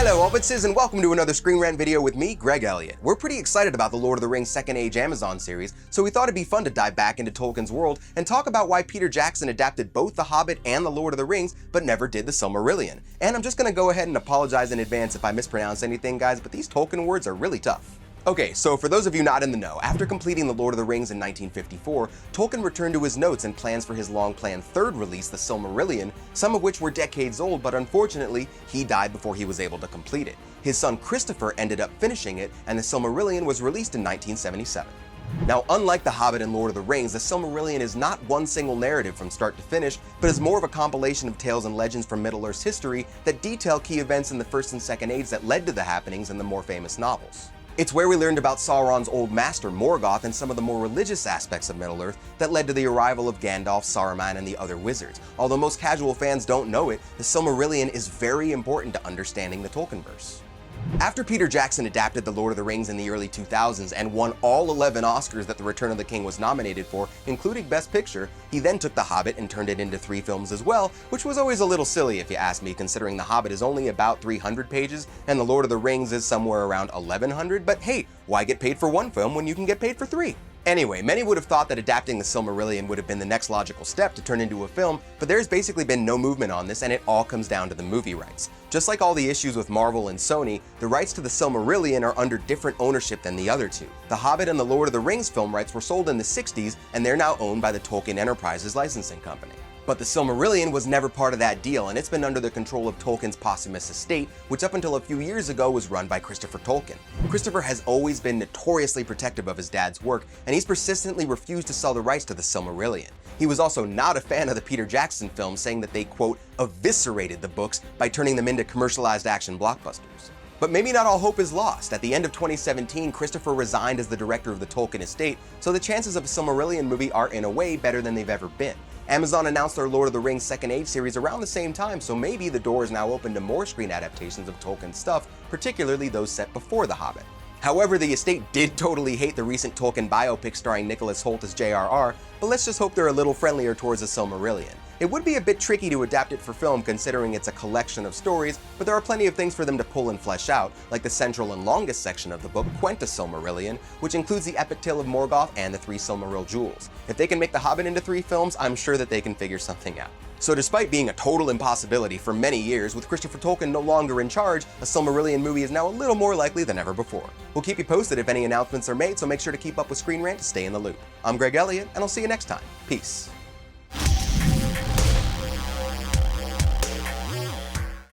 Hello Hobbitses and welcome to another Screen Rant video with me, Greg Elliott. We're pretty excited about the Lord of the Rings Second Age Amazon series, so we thought it'd be fun to dive back into Tolkien's world and talk about why Peter Jackson adapted both The Hobbit and The Lord of the Rings, but never did the Silmarillion. And I'm just gonna go ahead and apologize in advance if I mispronounce anything, guys, but these Tolkien words are really tough. Okay, so for those of you not in the know, after completing The Lord of the Rings in 1954, Tolkien returned to his notes and plans for his long-planned third release, The Silmarillion, some of which were decades old, but unfortunately, he died before he was able to complete it. His son Christopher ended up finishing it, and The Silmarillion was released in 1977. Now, unlike The Hobbit and Lord of the Rings, The Silmarillion is not one single narrative from start to finish, but is more of a compilation of tales and legends from Middle-earth's history that detail key events in the First and Second Age that led to the happenings in the more famous novels. It's where we learned about Sauron's old master Morgoth and some of the more religious aspects of Middle-earth that led to the arrival of Gandalf, Saruman, and the other wizards. Although most casual fans don't know it, the Silmarillion is very important to understanding the Tolkienverse. After Peter Jackson adapted The Lord of the Rings in the early 2000s and won all 11 Oscars that The Return of the King was nominated for, including Best Picture, he then took The Hobbit and turned it into 3 films as well, which was always a little silly if you ask me, considering The Hobbit is only about 300 pages and The Lord of the Rings is somewhere around 1100, but hey, why get paid for 1 film when you can get paid for 3? Anyway, many would have thought that adapting the Silmarillion would have been the next logical step to turn into a film, but there's basically been no movement on this and it all comes down to the movie rights. Just like all the issues with Marvel and Sony, the rights to the Silmarillion are under different ownership than the other two. The Hobbit and the Lord of the Rings film rights were sold in the 60s and they're now owned by the Tolkien Enterprises licensing company. But the Silmarillion was never part of that deal, and it's been under the control of Tolkien's posthumous estate, which up until a few years ago was run by Christopher Tolkien. Christopher has always been notoriously protective of his dad's work, and he's persistently refused to sell the rights to the Silmarillion. He was also not a fan of the Peter Jackson films, saying that they, quote, eviscerated the books by turning them into commercialized action blockbusters. But maybe not all hope is lost. At the end of 2017, Christopher resigned as the director of the Tolkien estate, so the chances of a Silmarillion movie are in a way better than they've ever been. Amazon announced their Lord of the Rings Second Age series around the same time, so maybe the door is now open to more screen adaptations of Tolkien's stuff, particularly those set before The Hobbit. However, the estate did totally hate the recent Tolkien biopic starring Nicholas Hoult as J.R.R., but let's just hope they're a little friendlier towards the Silmarillion. It would be a bit tricky to adapt it for film considering it's a collection of stories, but there are plenty of things for them to pull and flesh out, like the central and longest section of the book, Quenta Silmarillion, which includes the epic tale of Morgoth and the 3 Silmaril jewels. If they can make The Hobbit into 3 films, I'm sure that they can figure something out. So despite being a total impossibility for many years, with Christopher Tolkien no longer in charge, a Silmarillion movie is now a little more likely than ever before. We'll keep you posted if any announcements are made, so make sure to keep up with Screen Rant to stay in the loop. I'm Greg Elliott, and I'll see you next time. Peace.